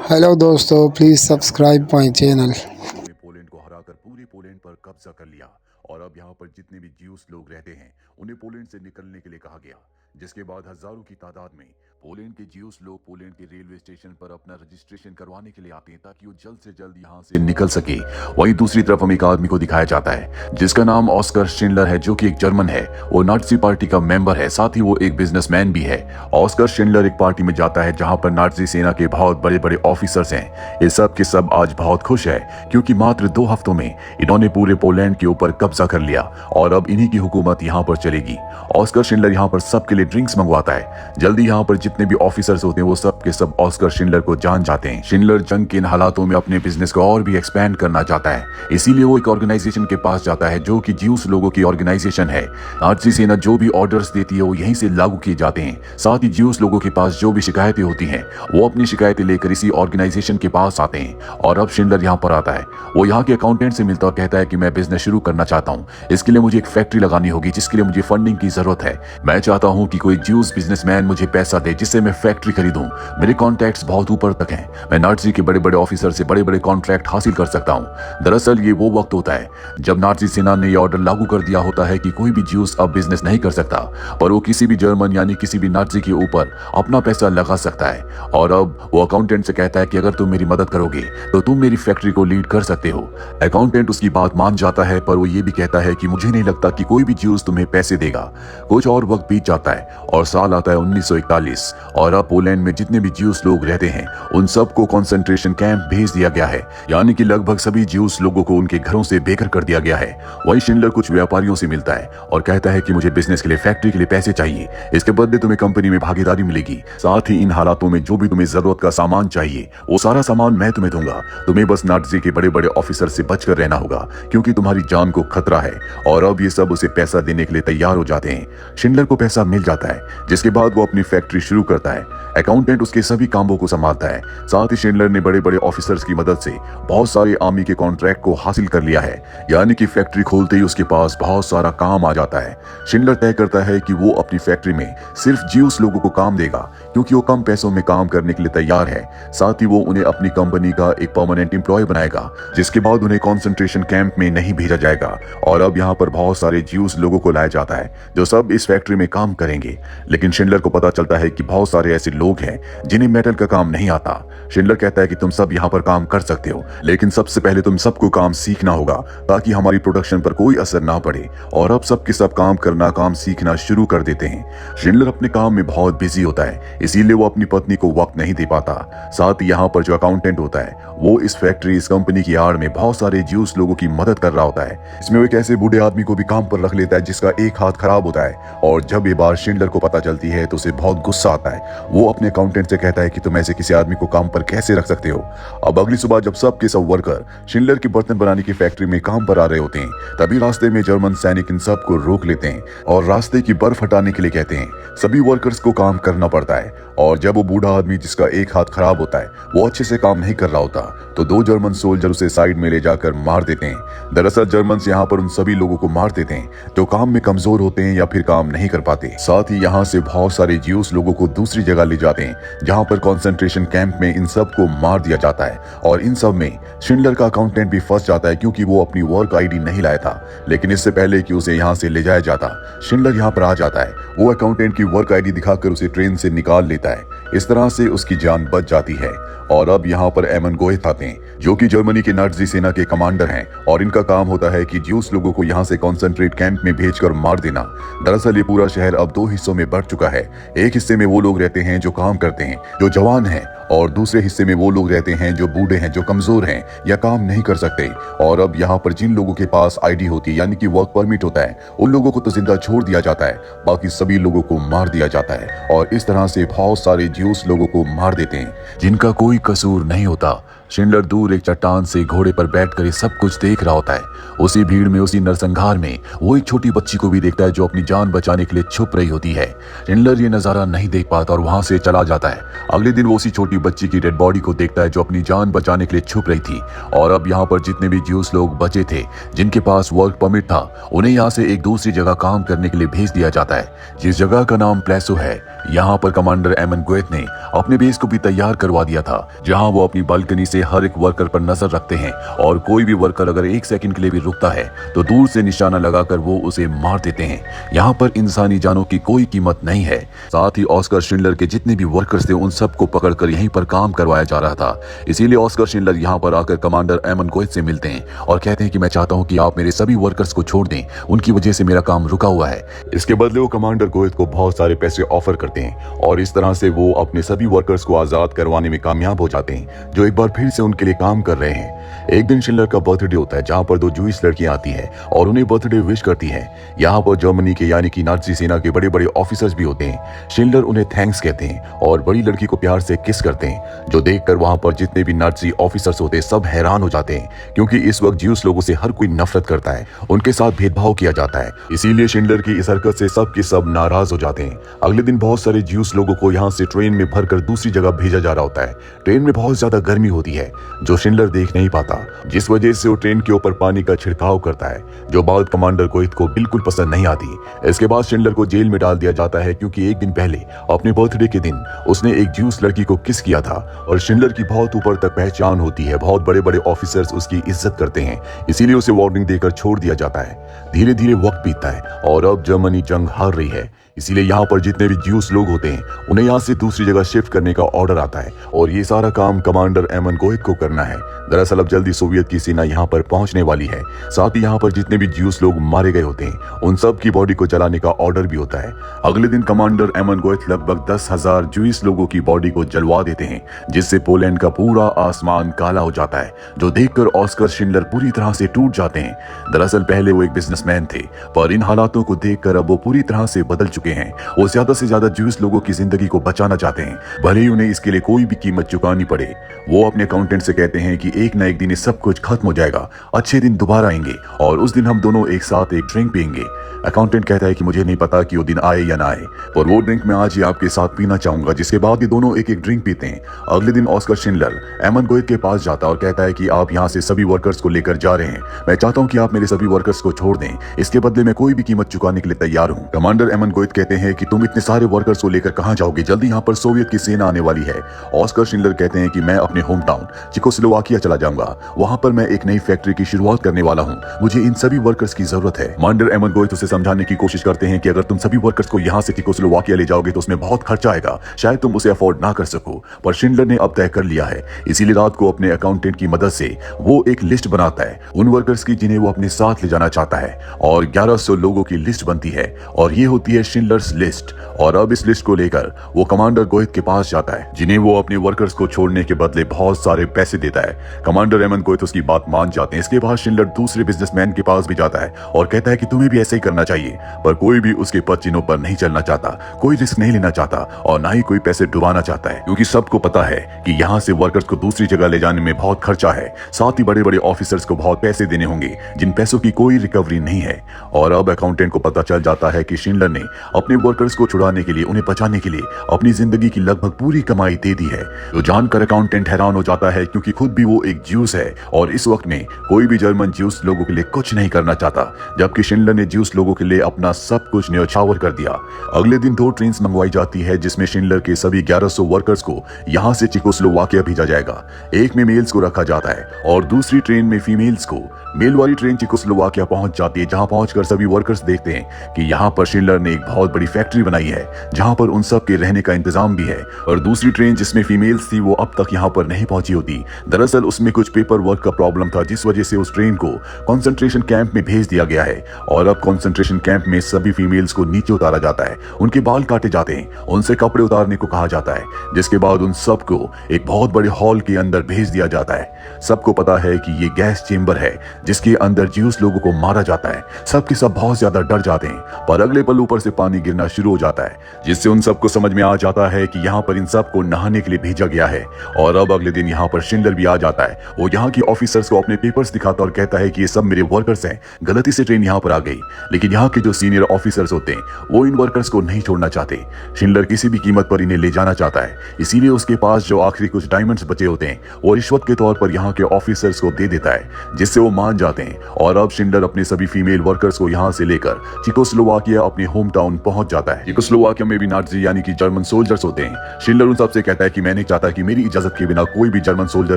Hello दोस्तों, please subscribe my channel. ने Poland को हराकर पूरे पोलैंड पर कब्जा कर लिया और अब यहाँ पर जितने भी ज्यूस लोग रहते हैं उन्हें पोलैंड से निकलने के लिए कहा गया, जिसके बाद हजारों की तादाद में पोलैंड के ज्यूस लोग पोलैंड के रेलवे स्टेशन पर अपना रजिस्ट्रेशन करवाने के लिए आते हैं ताकि वो जल्द से जल्द यहाँ से निकल सके। वहीं दूसरी तरफ हमें एक आदमी को दिखाया जाता है जिसका नाम ऑस्कर शिंडलर है, जो कि एक जर्मन है। वो नाजी पार्टी का मेंबर है, साथ ही वो एक बिजनेसमैन भी है। ऑस्कर शिंडलर एक पार्टी में जाता है जहां पर नाजी सेना के बहुत बड़े बड़े ऑफिसर्स हैं। ये सब के सब आज बहुत खुश है क्योंकि मात्र 2 हफ्तों में इन्होंने पूरे पोलैंड के ऊपर कब्जा कर लिया और अब इन्हीं की हुकूमत यहाँ पर चलेगी। ऑस्कर शिंडलर यहाँ पर सबके लिए ड्रिंक्स मंगवाता है। जल्दी यहाँ पर जितने भी ऑफिसर्स होते हैं वो सब के सब ऑस्कर शिंडलर को जान जाते हैं। शिंडलर जंग के इन हालातों में अपने बिजनेस को और भी एक्सपैंड करना चाहता है, इसीलिए वो एक ऑर्गेनाइजेशन के पास जाता है जो कि ज्यूस लोगों की ऑर्गेनाइजेशन है। नाजी सेना जो भी ऑर्डर्स देती है वो यहीं से लागू किए जाते हैं। साथ ही ज्यूस लोगों के पास जो भी शिकायतें होती हैं वो अपनी शिकायतें लेकर इसी ऑर्गेनाइजेशन के पास आते हैं। और अब शिंडलर यहाँ पर आता है। वो यहाँ के अकाउंटेंट से मिलता और कहता है कि मैं बिजनेस शुरू करना चाहता हूँ, इसके लिए मुझे एक फैक्ट्री लगानी होगी जिसके लिए मुझे फंडिंग की जरूरत है। मैं चाहता हूँ कि कोई ज्यूस बिजनेसमैन मुझे पैसा दे जिससे मैं फैक्ट्री खरीदूं। मेरे कॉन्टैक्ट्स बहुत ऊपर तक हैं, मैं नाजी के बड़े बड़े ऑफिसर से बड़े बड़े कॉन्ट्रैक्ट हासिल कर सकता हूँ। दरअसल ये वो वक्त होता है जब नाजी सेना ने यह ऑर्डर लागू कर दिया होता है कि कोई भी ज्यूस अब बिजनेस नहीं कर सकता, पर वो किसी भी जर्मन यानी किसी भी नाजी के ऊपर अपना पैसा लगा सकता है। और अब वो अकाउंटेंट से कहता है कि अगर तुम मेरी मदद करोगे तो तुम मेरी फैक्ट्री को लीड कर सकते हो। अकाउंटेंट उसकी बात मान जाता है, पर वो ये भी कहता है कि मुझे नहीं लगता कि कोई भी ज्यूस तुम्हें पैसे देगा। कुछ और वक्त बीत जाता है और साल आता है 1941 और अब पोलैंड में जितने भी ज्यूस लोग रहते हैं उन सबको कंसंट्रेशन कैंप भेज दिया गया है, यानी कि लगभग सभी ज्यूस लोगों को उनके घरों से बेघर कर दिया गया है। वहीं शिंडलर कुछ व्यापारियों से मिलता है और कहता है कि मुझे बिजनेस के लिए फैक्ट्री के लिए पैसे चाहिए, इसके बदले तुम्हें कंपनी में भागीदारी मिलेगी। साथ ही इन हालातों में जो भी तुम्हें जरूरत का सामान चाहिए वो सारा सामान मैं तुम्हें दूंगा। तुम्हें बस नाजी के बड़े बड़े ऑफिसर से बचकर रहना होगा क्योंकि तुम्हारी जान को खतरा है। और अब ये सब उसे पैसा देने के लिए तैयार हो जाते हैं। शिंडलर को पैसा मिल जाता है, जिसके बाद वो अपनी फैक्ट्री शुरू करता है। अकाउंटेंट उसके सभी कामों को संभालता है। साथ ही शिंडलर ने बड़े बड़े ऑफिसर्स की मदद से बहुत सारे आर्मी के कॉन्ट्रैक्ट को हासिल कर लिया है, यानी कि फैक्ट्री खोलते ही उसके पास बहुत सारा काम आ जाता है। शिंडलर तय करता है कि वो अपनी फैक्ट्री में सिर्फ ज्यूस लोगों को काम देगा क्योंकि वो कम पैसों में काम करने के लिए तैयार है। साथ ही वो उन्हें अपनी कंपनी का एक परमानेंट एम्प्लॉय बनाएगा, जिसके बाद उन्हें कॉन्सेंट्रेशन कैंप में नहीं भेजा जाएगा। और अब यहाँ पर बहुत सारे ज्यूस लोगों को लाया जाता है जो सब इस फैक्ट्री में काम करेंगे। लेकिन शिंडलर को पता चलता है कि बहुत सारे ऐसे लोग हैं जिन्हें मेटल का काम नहीं आता। शिंडलर कहता है कि तुम सब यहाँ पर काम कर सकते हो, लेकिन सबसे पहले तुम सबको काम सीखना होगा ताकि हमारी प्रोडक्शन पर कोई असर ना पड़े। और अब सबके सब काम सीखना शुरू कर देते हैं। शिंडलर अपने काम में बहुत बिजी होता है, इसीलिए वो अपनी पत्नी को वक्त नहीं दे पाता। साथ ही यहाँ पर जो अकाउंटेंट होता है वो इस फैक्ट्री इस कंपनी की आड़ में बहुत सारे ज्यूस लोगों की मदद कर रहा होता है। इसमें वो एक ऐसे बूढ़े आदमी को भी काम पर रख लेता है जिसका एक हाथ खराब होता है। और जब ये बात शिंडलर को पता चलती है तो उसे बहुत गुस्सा आता है। वो अपने अकाउंटेंट से कहता है कि तुम ऐसे किसी आदमी को काम पर कैसे रख सकते हो। अब अगली सुबह जब सब के सब वर्कर शिंडलर की बर्तन बनाने की फैक्ट्री में काम पर आ रहे होते हैं, तभी रास्ते में जर्मन सैनिक इन सब को रोक लेते हैं और रास्ते की बर्फ हटाने के लिए कहते हैं। सभी वर्कर्स को काम करना पड़ता है और जब वो बूढ़ा आदमी जिसका एक हाथ खराब होता है वो अच्छे से काम नहीं कर रहा होता तो 2 जर्मन सोल्जर उसे साइड में ले जाकर मार देते हैं। दरअसल जर्मन यहाँ पर उन सभी लोगों को मार देते हैं जो काम में कमजोर होते हैं या फिर काम नहीं कर पाते। साथ ही यहाँ से बहुत सारे ज्यूस लोगों को दूसरी जगह ले जाते हैं जहाँ पर कॉन्सेंट्रेशन कैंप में इन सब को मार दिया जाता है। और इन सब में शिंडलर का अकाउंटेंट भी फंस जाता है क्योंकि वो अपनी वर्क आईडी नहीं लाया था। लेकिन इससे पहले कि उसे यहाँ से ले जाया जाता, शिंडलर यहाँ पर आ जाता है। वो अकाउंटेंट की वर्क आईडी दिखाकर उसे ट्रेन से निकाल लेता है। इस तरह से उसकी जान बच जाती है। और अब यहाँ पर एमन गोएथ आते हैं जो कि जर्मनी के नाजी सेना के कमांडर हैं और इनका काम होता है कि ज्यूस लोगों को यहाँ से कॉन्सेंट्रेट कैंप में भेजकर मार देना। दरअसल ये पूरा शहर अब 2 हिस्सों में बढ़ चुका है। एक हिस्से में वो लोग रहते हैं जो काम करते हैं, जो जवान हैं, और दूसरे हिस्से में वो लोग रहते हैं जो बूढ़े हैं, जो कमजोर हैं या काम नहीं कर सकते। और अब यहाँ पर जिन लोगों के पास आईडी होती है यानी कि वर्क परमिट होता है उन लोगों को तो जिंदा छोड़ दिया जाता है, बाकी सभी लोगों को मार दिया जाता है। और इस तरह से बहुत सारे ज्यूस लोगों को मार देते हैं जिनका कोई कसूर नहीं होता। शिंडलर दूर एक चट्टान से घोड़े पर बैठकर ये सब कुछ देख रहा होता है। उसी भीड़ में, उसी नरसंहार में वो एक छोटी बच्ची को भी देखता है जो अपनी जान बचाने के लिए छुप रही होती है। शिंडलर ये नजारा नहीं देख पाता और वहां से चला जाता है। अगले दिन वो उसी छोटी बच्ची की डेड बॉडी को देखता है जो अपनी जान बचाने के लिए छुप रही थी। और अब यहाँ पर जितने भी ज्यूस लोग बचे थे जिनके पास वर्क परमिट था, उन्हें यहाँ से एक दूसरी जगह काम करने के लिए भेज दिया जाता है, जिस जगह का नाम प्लेसो है। यहाँ पर कमांडर एमन गोएथ ने अपने बेस को भी तैयार करवा दिया था, जहाँ वो अपनी बालकनी से हर एक वर्कर पर नजर रखते हैं और कोई भी वर्कर अगर एक सेकंड के लिए भी रुकता है तो दूर से निशाना लगाकर वो उसे मार देते हैं। यहाँ पर इंसानी जानों की कोई कीमत नहीं है। साथ ही ऑस्कर शिंडलर के जितने भी वर्कर्स थे उन सबको पकड़कर यहीं पर काम करवाया जा रहा था। इसीलिए ऑस्कर शिंडलर यहाँ पर आकर कमांडर एमन गोएथ से मिलते हैं और कहते हैं कि मैं चाहता हूँ कि आप मेरे सभी वर्कर्स को छोड़ दें, उनकी वजह से मेरा काम रुका हुआ है। इसके बदले वो कमांडर गोएथ को बहुत सारे पैसे ऑफर करते हैं और इस तरह से वो अपने सभी वर्कर्स को आजाद करवाने में कामयाब हो जाते हैं, जो एक बार फिर से उनके लिए काम कर रहे हैं। एक दिन शिंडलर का बर्थडे होता है, जहाँ पर दो जूइश लड़कियां आती हैं और उन्हें बर्थडे विश करती हैं। यहाँ पर जर्मनी के यानी कि नाजी सेना के बड़े बड़े ऑफिसर्स भी होते हैं। शिंडलर उन्हें थैंक्स कहते हैं और बड़ी लड़की को प्यार से किस करते हैं, जो देखकर वहां पर जितने भी नाजी ऑफिसर्स होते हैं सब हैरान हो जाते हैं, क्योंकि इस वक्त ज्यूस लोगों से हर कोई नफरत करता है, उनके साथ भेदभाव किया जाता है। इसीलिए शिंडलर की इस हरकत से सब के सब नाराज हो जाते हैं। अगले दिन बहुत सारे ज्यूस लोगों को यहाँ से ट्रेन में भरकर दूसरी जगह भेजा जा रहा होता है। ट्रेन में बहुत ज्यादा गर्मी होती है जो शिंडलर देख नहीं पाता, जिस वजह से वो ट्रेन के ऊपर पानी का छिड़काव करता है, जो बात कमांडर गोएथ को बिल्कुल पसंद नहीं आती। इसके बाद शिंडलर को जेल में डाल दिया जाता है, क्योंकि एक दिन पहले अपने बर्थडे के दिन उसने एक ज्यूस लड़की को किस किया था और शिंडलर की बहुत ऊपर तक पहचान होती है, बहुत बड़े बड़े ऑफिसर्स उसकी इज्जत करते हैं, इसीलिए उसे वार्निंग देकर छोड़ दिया जाता है। धीरे धीरे वक्त बीतता है और अब जर्मनी जंग हार रही है, इसीलिए यहाँ पर जितने भी ज्यूस लोग होते हैं उन्हें यहाँ से दूसरी जगह शिफ्ट करने का ऑर्डर आता है और ये सारा काम कमांडर एमन गोएथ को करना है। दरअसल अब जल्दी सोवियत की सेना यहाँ पर पहुंचने वाली है। साथ ही यहाँ पर जितने भी ज्यूस लोग मारे गए होते हैं उन सब की बॉडी को जलाने का ऑर्डर भी होता है। अगले दिन कमांडर एमन गोएथ लगभग 10,000 ज्यूस लोगों की बॉडी को जलवा देते हैं, जिससे पोलैंड का पूरा आसमान काला हो जाता है, जो देखकर ऑस्कर शिंडलर पूरी तरह से टूट जाते हैं। दरअसल पहले वो एक बिजनेसमैन थे, पर इन हालातों को देखकर अब वो पूरी तरह से बदल चुके हैं। वो ज्यादा से ज्यादा ज्यूस लोगों की जिंदगी को बचाना चाहते हैं, भले ही उन्हें इसके लिए कोई भी कीमत चुकानी पड़े। वो अपने अकाउंटेंट से कहते हैं कि एक ना एक दिन ये सब कुछ खत्म हो जाएगा, अच्छे दिन दोबारा आएंगे और उस दिन हम दोनों एक साथ एक ड्रिंक पियेंगे। अकाउंटेंट कहता है कि मुझे नहीं पता कि वो दिन आए या ना आए, पर वो ड्रिंक मैं आज ही आपके साथ पीना चाहूंगा। जिसके बाद ये दोनों एक एक ड्रिंक पीते हैं। अगले दिन ऑस्कर शिंडलर एमन गोएथ के पास जाता है और कहता है कि आप यहाँ से सभी वर्कर्स को लेकर जा रहे हैं, मैं चाहता हूँ कि आप मेरे सभी वर्कर्स को छोड़ दें, इसके बदले मैं कोई भी कीमत चुकाने के लिए तैयार हूँ। कमांडर एमन गोएथ कहते हैं कि तुम इतने सारे वर्कर्स को लेकर कहां जाओगे, जल्दी यहाँ पर सोवियत की सेना आने वाली है। ऑस्कर शिंडलर कहते हैं कि मैं अपने होम टाउन चेकोस्लोवाकिया चला जाऊंगा, वहां पर मैं एक नई फैक्ट्री की शुरुआत करने वाला हूं, मुझे इन सभी वर्कर्स की जरूरत है। कमांडर एमन गोएथ उसे समझाने की कोशिश करते हैं कि अगर तुम सभी वर्कर्स को यहाँ से चेकोस्लोवाकिया ले जाओगे तो उसमें बहुत खर्चा आएगा, शायद तुम उसे अफोर्ड ना कर सको। पर शिंडलर ने अब तय कर लिया है, इसीलिए रात को अपने अकाउंटेंट की मदद से वो एक लिस्ट बनाता है उन वर्कर्स की जिन्हें वो अपने साथ ले जाना चाहता है और 1100 लोगों की लिस्ट बनती है और ये होती है शिंडलर्स लिस्ट। और अब इस लिस्ट को लेकर वो कमांडर गोएथ के पास जाता है, जिन्हें वो अपने वर्कर्स को छोड़ने के बदले बहुत सारे पैसे देता है। कमांडर एमन गोएथ उसकी बात मान जाते हैं। इसके बाद शिंडलर दूसरे बिजनेसमैन के पास भी जाता है और कहता है कि तुम्हें भी ऐसे ही करना चाहिए, पर कोई भी उसके पद चिन्हों पर नहीं चलना चाहता, कोई रिस्क नहीं लेना चाहता और ना ही कोई पैसे डुबाना चाहता है, क्योंकि सबको पता है कि यहाँ से वर्कर्स को दूसरी जगह ले जाने में बहुत खर्चा है, साथ ही बड़े बड़े ऑफिसर्स को बहुत पैसे देने होंगे जिन पैसों की कोई रिकवरी नहीं है। और अब अकाउंटेंट को पता चल जाता है कि शिंडलर ने अपने वर्कर्स को छुड़ाने के लिए, उन्हें बचाने के लिए अपनी जिंदगी की लगभग पूरी कमाई दे दी है। तो जानकर अकाउंटेंट हैरान हो जाता है, क्योंकि खुद भी वो एक ज्यूस है और इस वक्त में कोई भी जर्मन ज्यूस लोगों के लिए कुछ नहीं करना चाहता, जबकि शिंडलर ने ज्यूस लोगों के लिए अपना सब कुछ न्यौछावर कर दिया। अगले दिन 2 ट्रेन मंगवाई जाती है, जिसमें शिंडलर के सभी 1100 वर्कर्स को यहाँ से चेकोस्लोवाकिया भेजा जाएगा। एक में मेल्स को रखा जाता है और दूसरी ट्रेन में फीमेल्स को। मेल वाली ट्रेन चेकोस्लोवाकिया पहुंच जाती है, जहां पहुंचकर सभी वर्कर्स देखते हैं कि यहाँ पर शिंडलर ने एक बहुत बड़ी फैक्ट्री बनाई है, जहां पर उन सब के रहने का इंतजाम भी है। और दूसरी ट्रेन जिसमें फीमेल्स थी वो अब तक यहाँ पर नहीं पहुंची होती। दरअसल उसमें कुछ पेपर वर्क का प्रॉब्लम था, जिस वजह से उस ट्रेन को कॉन्सेंट्रेशन कैंप में भेज दिया गया है। और अब कॉन्सेंट्रेशन कैंप में सभी फीमेल्स को नीचे उतारा जाता है, उनके बाल काटे जाते हैं, उनसे कपड़े उतारने को कहा जाता है, जिसके बाद उन सबको एक बहुत बड़े हॉल के अंदर भेज दिया जाता है। सबको पता है कि ये गैस चेंबर है जिसके अंदर ज्यूस लोगों को मारा जाता है। सबके सब बहुत ज्यादा डर जाते हैं, पर अगले पल ऊपर से पानी गिरना शुरू हो जाता है, जिससे उन सबको समझ में आ जाता है कि यहाँ पर इन सबको नहाने के लिए भेजा गया है। और अब अगले दिन यहाँ पर शिंडलर भी आ जाता है। वो यहाँ के ऑफिसर्स को अपने पेपर्स दिखाता और कहता है कि ये सब मेरे वर्कर्स हैं, गलती से ट्रेन यहाँ पर आ गई। लेकिन यहाँ के जो सीनियर ऑफिसर्स होते हैं वो इन वर्कर्स को नहीं छोड़ना चाहते। शिंडलर किसी भी कीमत पर इन्हें ले जाना चाहता है, इसीलिए उसके पास जो आखिरी कुछ डायमंड्स बचे होते हैं वो रिश्वत के तौर पर यहाँ के ऑफिसर्स को दे देता है, जिससे वो मान जाते हैं। और अब शिंडलर अपने सभी फीमेल वर्कर्स को यहाँ से लेकर चेकोस्लोवाकिया अपने होम टाउन पहुंच जाता है। चेकोस्लोवाकिया में भी नाजी यानी कि जर्मन सोल्जर्स होते हैं। शिंडलर उन सबसे कहता है कि मैं नहीं चाहता कि मेरी इजाजत के बिना कोई भी जर्मन सोल्जर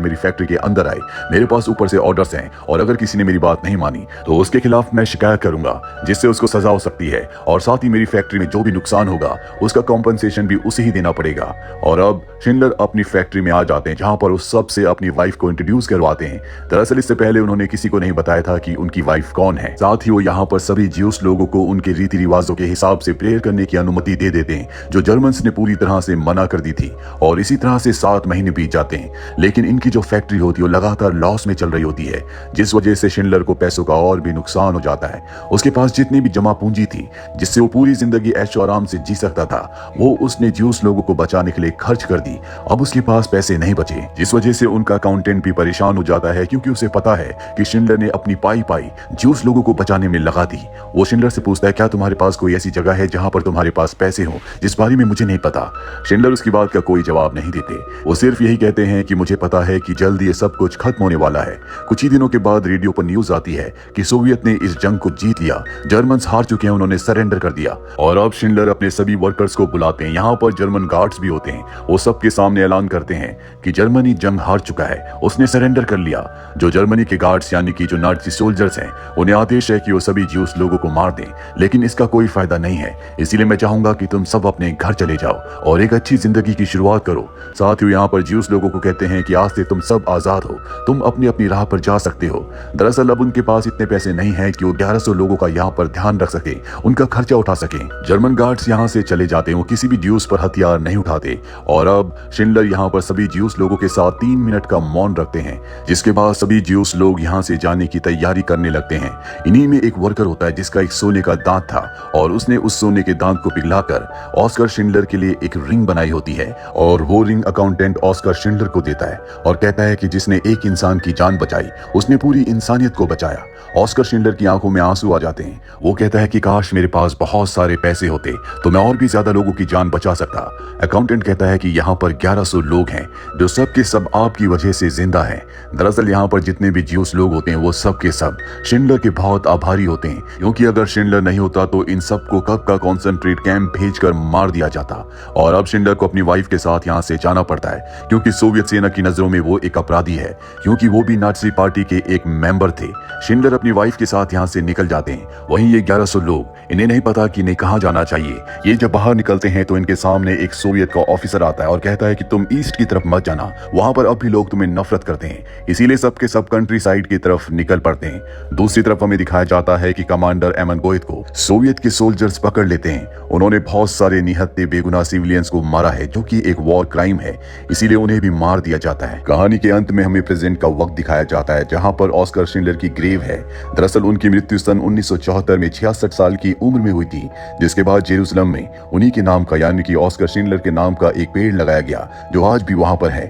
मेरी फैक्ट्री के अंदर आए। मेरे पास ऊपर से ऑर्डर्स हैं और अगर किसी ने मेरी बात नहीं मानी तो उसके खिलाफ मैं शिकायत करूंगा, जिससे उसको सजा हो सकती है। और साथ ही मेरी फैक्ट्री में जो भी नुकसान होगा उसका कॉम्पनसेशन भी उसे ही देना पड़ेगा। और अब शिंडलर अपनी फैक्ट्री में आ जाते हैं, जहां पर उस सबसे अपनी वाइफ को इंट्रोड्यूस करवाते हैं। दरअसल इससे पहले उन्होंने किसी को नहीं बताया था कि उनकी वाइफ कौन है। साथ ही वो यहाँ पर सभी ज्यूस लोगों को उनके रीति रिवाजों के हिसाब से प्रेयर करने की अनुमति दे देते हैं, जो जर्मन्स ने पूरी तरह से मना कर दी थी। और इसी तरह से 7 महीने बीत जाते हैं, लेकिन इनकी जो फैक्ट्री होती है वो लगातार लॉस में चल रही होती है, जिस वजह से शिंडलर को पैसों का और भी नुकसान हो जाता है। उसके पास जितनी भी जमा पूंजी थी जिससे वो पूरी जिंदगी ऐशो आराम से जी सकता था, वो उसने ज्यूस लोगों को बचाने के लिए खर्च कर दी। अब उसके पास पैसे नहीं बचे, जिस वजह से उनका अकाउंटेंट भी परेशान हो जाता है, क्योंकि उसे पता है कि शिंडलर ने अपनी पाई ज्यूस लोगों को बचाने में लगा दी। वो शिंडलर से पूछता है, क्या तुम्हारे पास कोई ऐसी जगह है जहां पर तुम्हारे पास पैसे हो जिस बारे में मुझे नहीं पता। शिंडलर उसकी बात का कोई जवाब नहीं देते। वो सिर्फ यही कहते हैं कि मुझे पता है कि जल्द ये सब कुछ खत्म होने वाला है। कुछ ही दिनों के बाद रेडियो पर न्यूज आती है कि सोवियत ने इस जंग को जीत लिया, जर्मन्स हार चुके हैं, उन्होंने सरेंडर कर दिया। और अब शिंडलर अपने सभी वर्कर्स को बुलाते हैं। यहाँ पर जर्मन गार्ड्स भी होते हैं। वो सबके सामने ऐलान करते हैं कि जर्मनी जंग हार चुका है, उसने सरेंडर कर लिया। जो जर्मनी के गार्ड्स यानी कि जो नाजी सोल्जर्स हैं, उन्हें आदेश है कि वो सभी ज्यूस लोगों को मार दें, लेकिन इसका कोई फायदा नहीं है। इसीलिए मैं चाहूंगा कि तुम सब अपने घर चले जाओ और एक अच्छी जिंदगी की शुरुआत करो। साथ ही यहाँ पर ज्यूस लोगों को कहते हैं कि आज से तुम सब आजाद हो, तुम अपनी अपनी राह पर जा सकते हो। दरअसल अब उनके पास इतने पैसे नहीं है कि वो 1100 लोगों का यहाँ पर ध्यान रख सके, उनका खर्चा उठा सके। जर्मन गार्ड्स यहाँ से चले जाते हैं, वो किसी भी ज्यूस पर हथियार नहीं उठाते। और अब शिंडलर यहाँ पर सभी ज्यूस लोगों के साथ 3 मिनट का मौन रखते हैं, जिसके बाद सभी ज्यूस लोग यहाँ से जाने की तैयारी करने लगते हैं। इन्हीं में एक वर्कर होता है जिसका एक सोने का दांत था, और उसने उस सोने के दांत को पिघलाकर ऑस्कर शिंडलर के लिए एक रिंग बनाई होती है। और वो रिंग अकाउंटेंट ऑस्कर शिंडलर को देता है और कहता है कि जिसने एक इंसान की जान बचाई उसने पूरी इंसानियत को बचाया। ऑस्कर शिंडलर की आंखों में आंसू आ जाते हैं। वो कहता है कि काश मेरे पास बहुत सारे पैसे होते तो मैं और भी ज्यादा लोगों की जान बचा सकता। अकाउंटेंट कहता है कि यहाँ पर 1100 लोग हैं जो सब के सब आपकी वजह से जिंदा हैं। दरअसल यहाँ पर जितने भी ज्यूस लोग होते हैं वो सब के सब शिंडलर के बहुत आभारी होते हैं, क्योंकि अगर शिंडलर नहीं होता तो इन सबको कब का कॉन्सेंट्रेट कैंप भेजकर मार दिया जाता। और अब शिंडलर को अपनी वाइफ के साथ यहाँ से जाना पड़ता है, क्योंकि सोवियत सेना की नजरों में वो एक अपराधी है, क्योंकि वो भी नाजी पार्टी के एक मेंबर थे। शिंडलर अपनी वाइफ के साथ यहाँ से निकल जाते हैं। वहीं ये 1100 लोग, इन्हें नहीं पता कि इन्हें कहाँ जाना चाहिए। ये जब बाहर निकलते हैं तो इनके सामने एक सोवियत का ऑफिसर आता है और कहता है कि तुम ईस्ट की तरफ मत जाना, वहां पर अब भी लोग तुम्हें नफरत करते हैं। इसीलिए सबके सब कंट्री साइड की तरफ निकल पड़ते हैं। दूसरी तरफ हमें दिखाया जाता है कि कमांडर एमन गोइथ को सोवियत के सोल्जर्स पकड़ लेते हैं। उन्होंने बहुत सारे निहत्थे बेगुनाह सिविलियंस को मारा है, जो कि एक वॉर क्राइम है, इसीलिए उन्हें भी मार दिया जाता है। कहानी के अंत में हमें प्रेजेंट का वक्त दिखाया जाता है, जहां पर ऑस्कर शिंडलर की ग्रेव है। दरअसल उनकी मृत्यु सन 1974 में 66 साल की उम्र में हुई थी, जिसके बाद जेरूसलम में उन्हीं के नाम का यानी कि ऑस्कर शिंडलर के नाम का एक पेड़ लगाया गया, जो आज भी वहां पर है।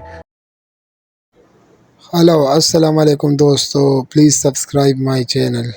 हेलो अस्सलाम वालेकुम दोस्तों, प्लीज़ सब्सक्राइब माय चैनल।